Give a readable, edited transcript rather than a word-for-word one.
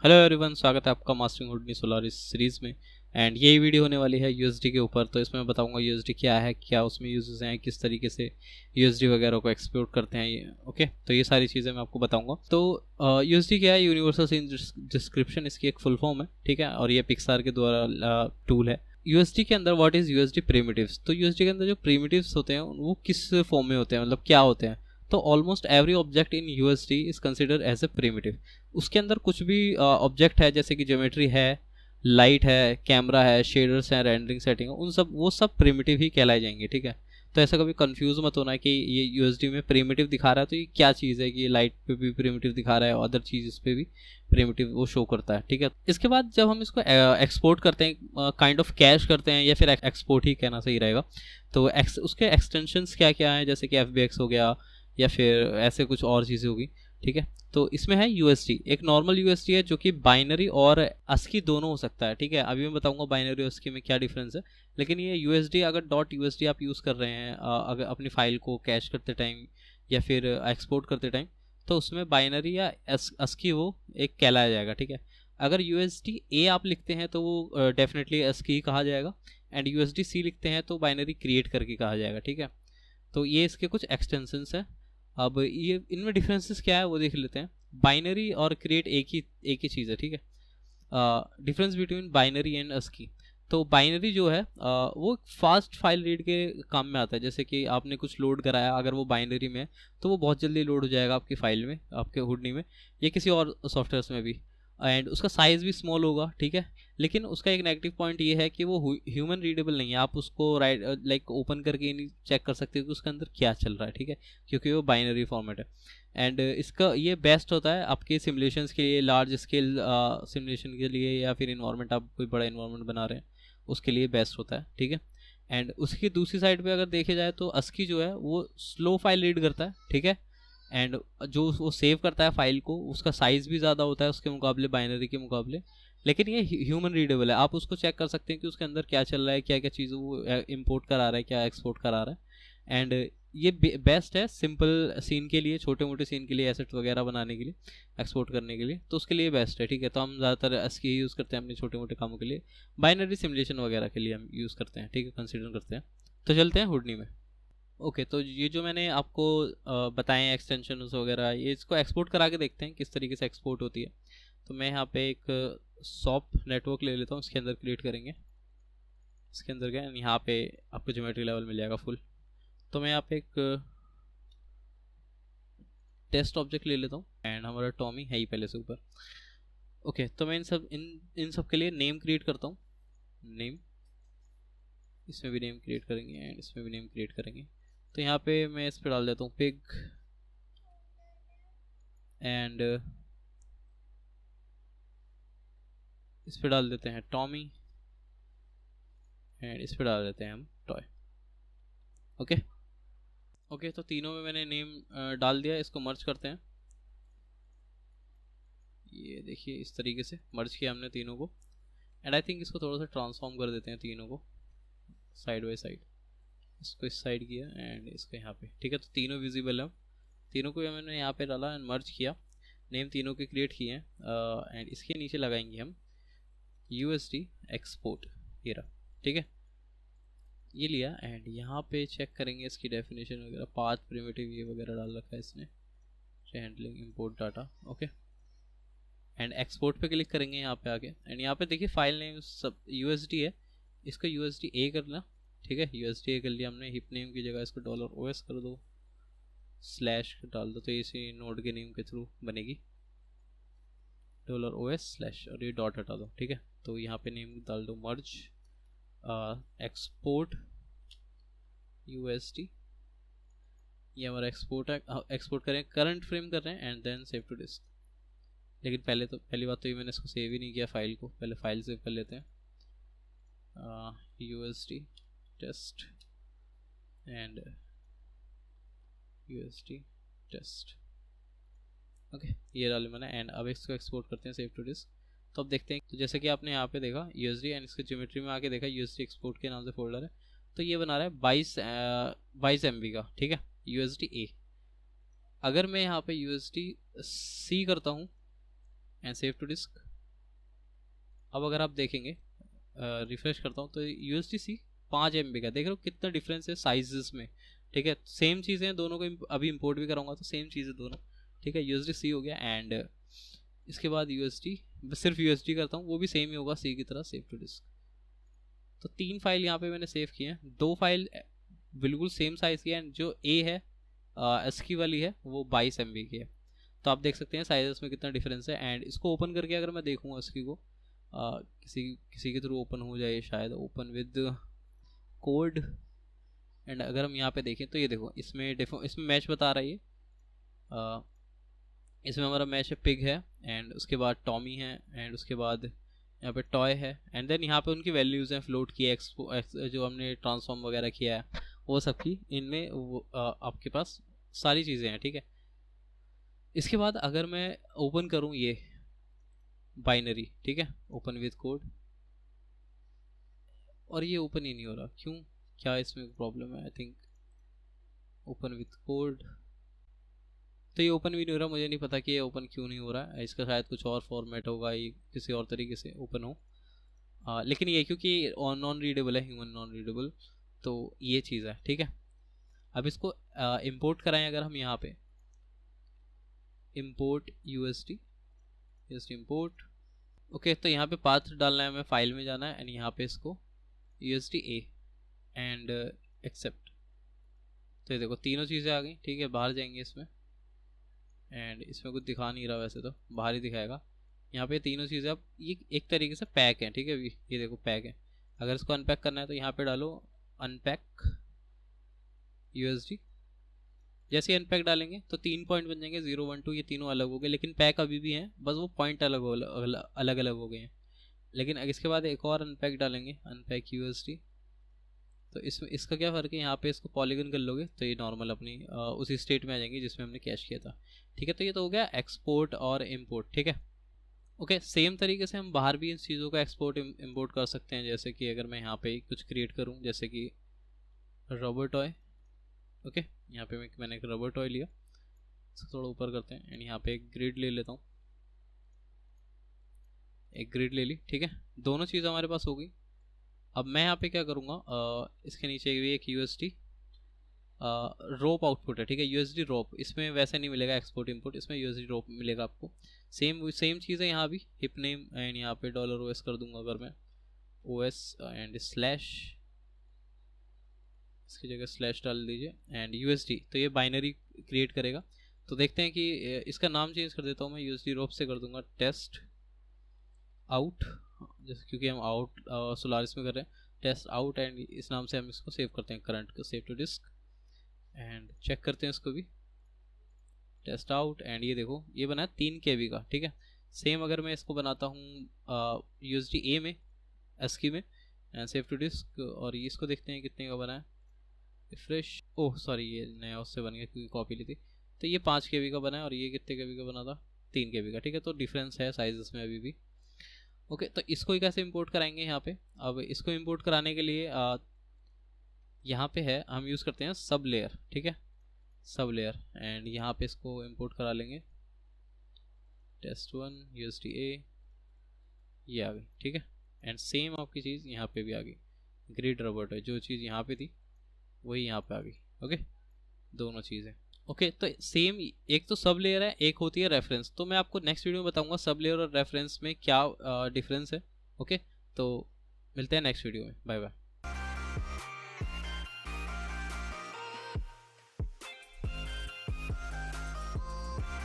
Hello everyone, स्वागत है आपका मास्टरिंग हुडनी सोलारिस सीरीज़ में। एंड ये वीडियो होने वाली है यूएसडी के ऊपर। तो इसमें मैं बताऊंगा यूएसडी क्या है, क्या उसमें यूजेस हैं, किस तरीके से यूएसडी वगैरह को एक्सपोर्ट करते हैं ये। ओके, तो ये सारी चीज़ें मैं आपको बताऊंगा। तो यूएसडी क्या है? यूनिवर्सल सीन डिस्क्रिप्शन इसकी एक फुल फॉर्म है, ठीक है। और ये पिक्सार के द्वारा टूल है। यूएसडी के अंदर व्हाट इज़ यूएसडी प्रिमिटिव्स। तो यूएसडी के अंदर जो प्रिमिटिव्स होते हैं वो किस फॉर्म में होते हैं, मतलब क्या होते हैं। तो almost every object in USD is consider as a primitive. उसके अंदर कुछ भी ऑब्जेक्ट है, जैसे कि ज्योमेट्री है, लाइट है, कैमरा है, शेडर्स हैं, रेंडरिंग सेटिंग है, उन सब वो सब प्रिमिटिव ही कहलाए जाएंगे, ठीक है। तो ऐसा कभी कंफ्यूज मत होना कि ये यूएसडी में प्रिमिटिव दिखा रहा है तो ये क्या चीज़ है, कि ये लाइट पे भी प्रिमिटिव दिखा रहा है, अदर चीज़ पे भी प्रिमिटिव वो शो करता है, ठीक है। इसके बाद जब हम इसको एक्सपोर्ट करते हैं, काइंड ऑफ कैश करते हैं, या फिर एक्सपोर्ट ही कहना सही रहेगा। तो उसके एक्सटेंशंस क्या क्या हैं, जैसे कि FBX हो गया या फिर ऐसे कुछ और चीज़ें होगी, ठीक है। तो इसमें है यूएसडी, एक नॉर्मल यूएसडी है जो कि बाइनरी और ASCII दोनों हो सकता है, ठीक है। अभी मैं बताऊंगा बाइनरी और ASCII में क्या डिफरेंस है। लेकिन ये यूएसडी, अगर डॉट यूएसडी आप यूज़ कर रहे हैं अगर अपनी फाइल को कैश करते टाइम या फिर एक्सपोर्ट करते टाइम, तो उसमें बाइनरी या ASCII वो एक कहलाया जाएगा, ठीक है। अगर यूएसडी ए आप लिखते हैं तो वो डेफिनेटली ASCII कहा जाएगा। एंड यूएसडी सी लिखते हैं तो बाइनरी क्रिएट करके कहा जाएगा, ठीक है। तो ये इसके कुछ एक्सटेंशंस हैं। अब ये इनमें डिफरेंसेस क्या है वो देख लेते हैं। बाइनरी और क्रिएट एक ही चीज़ है, ठीक है। Difference between binary and ASCII। तो बाइनरी जो है वो फास्ट फाइल रीड के काम में आता है। जैसे कि आपने कुछ लोड कराया, अगर वो बाइनरी में है तो वो बहुत जल्दी लोड हो जाएगा आपकी फाइल में, आपके हुडनी में, या किसी और सॉफ्टवेयर में भी। एंड उसका साइज़ भी स्मॉल होगा, ठीक है। लेकिन उसका एक नेगेटिव पॉइंट ये है कि वो ह्यूमन रीडेबल नहीं है। आप उसको लाइक ओपन करके नहीं चेक कर सकते कि उसके अंदर क्या चल रहा है, ठीक है, क्योंकि वो बाइनरी फॉर्मेट है। एंड इसका ये बेस्ट होता है आपके सिमुलेशंस के लिए, लार्ज स्केल सिमुलेशन के लिए, या फिर इन्वायरमेंट, आप कोई बड़ा इन्वायरमेंट बना रहे हैं उसके लिए बेस्ट होता है, ठीक है। एंड उसकी दूसरी साइड पे अगर देखे जाए तो ASCII जो है वो स्लो फाइल रीड करता है, ठीक है। एंड जो वो सेव करता है फाइल को, उसका साइज़ भी ज़्यादा होता है उसके मुकाबले, बाइनरी के मुकाबले। लेकिन ये ह्यूमन रीडेबल है, आप उसको चेक कर सकते हैं कि उसके अंदर क्या चल रहा है, क्या क्या चीज़ वो इंपोर्ट करा रहा है, क्या एक्सपोर्ट करा रहा है। एंड ये बेस्ट है सिंपल सीन के लिए, छोटे मोटे सीन के लिए, एसेट वगैरह बनाने के लिए, एक्सपोर्ट करने के लिए, तो उसके लिए बेस्ट है, ठीक है। तो हम ज़्यादातर ASCII यूज़ करते हैं अपने छोटे मोटे कामों के लिए। बाइनरी सिमुलेशन वगैरह के लिए हम यूज़ करते हैं, ठीक है, कंसिडर करते हैं। तो चलते हैं हुडनी में। ओके, तो ये जो मैंने आपको बताए हैं एक्सटेंशन वगैरह, ये इसको एक्सपोर्ट करा के देखते हैं किस तरीके से एक्सपोर्ट होती है। तो मैं यहाँ पे एक सॉप नेटवर्क ले लेता हूँ, इसके अंदर क्रिएट करेंगे। इसके अंदर क्या है, यहाँ पे आपको ज्योमेट्री लेवल मिल जाएगा फुल। तो मैं यहाँ पे एक टेस्ट ऑब्जेक्ट ले लेता हूँ, एंड हमारा टॉमी है ही पहले से ऊपर। ओके, तो मैं इन सब के लिए नेम क्रिएट करता हूँ। नेम, इसमें भी नेम क्रिएट करेंगे एंड इसमें भी नेम क्रिएट करेंगे। तो यहाँ पे मैं इस पर डाल देता हूँ पिग, एंड इस पर डाल देते हैं टॉमी, एंड इस पर डाल देते हैं हम टॉय। ओके ओके, तो तीनों में मैंने नेम डाल दिया। इसको मर्ज करते हैं। ये देखिए इस तरीके से मर्ज किया हमने तीनों को। एंड आई थिंक इसको थोड़ा सा ट्रांसफॉर्म कर देते हैं तीनों को साइड बाई साइड। इसको इस साइड किया एंड इसको यहाँ पे, ठीक है। तो तीनों विजिबल है। तीनों को मैंने यहाँ पे डाला एंड मर्ज किया। नेम तीनों के क्रिएट किए हैं। एंड इसके नीचे लगाएंगे हम यूएसडी एक्सपोर्ट, ये रहा, ठीक है। ये लिया एंड यहाँ पे चेक करेंगे इसकी डेफिनेशन वगैरह, पाथ प्रिमिटिव ये वगैरह डाल रखा है इसने, handling import data. Okay, and export पे क्लिक करेंगे यहाँ पे आके। एंड यहाँ पे देखिए फाइल नेम सब यूएसडी है, इसको यूएसडी ए करना, ठीक है। यूएसडी ए कर लिया हमने। हिप नेम की जगह इसको $OS कर दो, स्लैश डाल दो, तो इसी नोड के नेम के थ्रू बनेगी $OS स्लैश, और ये डॉट हटा दो, ठीक है। तो यहाँ पे नेम डाल दो मर्ज एक्सपोर्ट यूएसडी। ये हमारा एक्सपोर्ट है। एक्सपोर्ट करें, करंट फ्रेम कर रहे हैं, and then save to disk. लेकिन पहली बात तो ये मैंने इसको सेव ही नहीं किया फाइल को, पहले फाइल सेव कर लेते हैं। USD test and USD test. Okay, ये डाले मैंने। एंड अब इसको एक्सपोर्ट करते हैं सेव टू डिस्क। तो अब देखते हैं, तो जैसे कि आपने यहाँ पे देखा यूएसडी, एंड इसके ज्योमेट्री में आके देखा यूएसडी एक्सपोर्ट के नाम से फोल्डर है। तो ये बना रहा है 22 MB का, ठीक है, यूएसडी ए। अगर मैं यहाँ पे यूएसडी सी करता हूँ एंड सेव टू डिस्क, अब अगर आप देखेंगे, रिफ्रेश करता हूँ तो USDC 5 MB का, देख रहे हो कितना डिफरेंस है साइजेस में, ठीक है। सेम चीज़ें हैं दोनों को, अभी इंपोर्ट भी कराऊंगा तो सेम चीज़ है दोनों, ठीक है। USDC हो गया, एंड इसके बाद USD, सिर्फ USD करता हूँ वो भी सेम ही होगा सी की तरह, सेव टू डिस्क। तो 3 फाइल यहाँ पे मैंने सेव किए हैं, 2 फाइल बिल्कुल सेम साइज़ की है, जो ए है ASCII वाली है वो 22 MB की है। तो आप देख सकते हैं साइजेस में कितना डिफरेंस है। एंड इसको ओपन करके अगर मैं देखूँ ASCII को, किसी के थ्रू ओपन हो जाए शायद, ओपन विद कोड, एंड अगर हम यहाँ पे देखें तो ये देखो इसमें मैच बता रहा है ये, इसमें हमारा मैच है पिग है, एंड उसके बाद टॉमी है, एंड उसके बाद यहाँ पे टॉय है, एंड देन यहाँ पे उनकी वैल्यूज़ हैं, फ्लोट की जो हमने ट्रांसफॉर्म वगैरह किया है वो सब की, इनमें आपके पास सारी चीज़ें हैं, ठीक है। इसके बाद अगर मैं ओपन करूँ ये बाइनरी, ठीक है, ओपन विद कोड, और ये ओपन ही नहीं हो रहा, क्यों, क्या इसमें प्रॉब्लम है? I think open with code, तो ये ओपन भी नहीं हो रहा, मुझे नहीं पता कि ये ओपन क्यों नहीं हो रहा है, इसका शायद कुछ और फॉर्मेट होगा, ये किसी और तरीके से ओपन हो, लेकिन ये क्योंकि नॉन रीडेबल है, ह्यूमन नॉन रीडेबल, तो ये चीज़ है, ठीक है। अब इसको इंपोर्ट कराएं अगर हम यहाँ पे, इंपोर्ट USD इंपोर्ट, ओके। तो यहाँ पे पाथ डालना है, हमें फाइल में जाना है, एंड यहाँ पे इसको USD A एंड एक्सेप्ट। तो ये देखो तीनों चीज़ें आ गई, ठीक है। बाहर जाएंगे इसमें, एंड इसमें कुछ दिखा नहीं रहा, वैसे तो बाहर ही दिखाएगा। यहाँ पे तीनों चीज़ें अब ये एक तरीके से पैक हैं, ठीक है। ये देखो पैक है, अगर इसको अनपैक करना है तो यहाँ पे डालो अनपैक USD, जैसे ही अनपैक डालेंगे तो 3 पॉइंट बन जाएंगे, 0 1 2, ये तीनों अलग हो गए, लेकिन पैक अभी भी हैं, बस वो पॉइंट अलग अलग हो गए हैं। लेकिन इसके बाद एक और अनपैक डालेंगे, अनपैक USD, तो इसमें इसका क्या फ़र्क है, यहाँ पे इसको पॉलीगन कर लोगे तो ये नॉर्मल अपनी उसी स्टेट में आ जाएंगी जिसमें हमने कैश किया था, ठीक है। तो ये तो हो गया एक्सपोर्ट और इम्पोर्ट, ठीक है। ओके, सेम तरीके से हम बाहर भी इन चीज़ों का एक्सपोर्ट इम्पोर्ट कर सकते हैं, जैसे कि अगर मैं यहाँ पे कुछ क्रिएट करूँ, जैसे कि रबर टॉय, ओके। यहाँ पे मैंने एक रबर टॉय लिया, इसको थोड़ा ऊपर करते हैं, एंड यहाँ पे एक ग्रिड ले लेता हूँ, एक ग्रिड ले ली, ठीक है। दोनों चीज़ हमारे पास हो गई। अब मैं यहाँ पे क्या करूँगा, इसके नीचे भी एक USD रोप आउटपुट है, ठीक है। USD रोप, इसमें वैसे नहीं मिलेगा एक्सपोर्ट इंपोर्ट, इसमें USD रोप मिलेगा आपको। सेम चीज़ है यहाँ भी, हिप नेम, एंड यहाँ पे $OS कर दूंगा अगर मैं, OS एंड स्लैश, इसकी जगह स्लैश डाल दीजिए, एंड USD, तो ये बाइनरी क्रिएट करेगा। तो देखते हैं कि इसका नाम चेंज कर देता हूँ मैं, USD रोप से कर दूंगा टेस्ट आउट, जैसे क्योंकि हम आउट सोलारिस में कर रहे हैं, टेस्ट आउट, एंड इस नाम से हम इसको सेव करते हैं, करंट को save to disk, and check करते हैं इसको भी, टेस्ट आउट, एंड ये देखो ये बना है 3 KB का, ठीक है। सेम अगर मैं इसको बनाता हूँ USD A में, ASCII में, एंड सेव टू डिस्क, और इसको देखते हैं कितने का बना है, रिफ्रेश, ओह सॉरी ये नया उससे बन गया क्योंकि कॉपी ली थी। तो ये 5 KB का बना है, और ये कितने KB का बना था, 3 KB का, ठीक है। तो डिफरेंस है साइजेस में अभी भी, ओके। तो इसको ही कैसे इंपोर्ट कराएंगे यहाँ पे, अब इसको इंपोर्ट कराने के लिए यहाँ पे है, हम यूज़ करते हैं सब लेयर, ठीक है, सब लेयर, एंड यहाँ पे इसको इंपोर्ट करा लेंगे, test1 USD A, ये आ गई, ठीक है। एंड सेम आपकी चीज़ यहाँ पे भी आ गई, ग्रिड रबर्ट है, जो चीज़ यहाँ पे थी वही यहाँ पे आ गई, ओके। दोनों चीज़ें, ओके। तो सेम, एक तो सब लेयर है, एक होती है रेफरेंस, तो मैं आपको नेक्स्ट वीडियो में बताऊंगा सब लेयर और रेफरेंस में क्या डिफरेंस है, ओके। तो मिलते हैं नेक्स्ट वीडियो में, बाय बाय।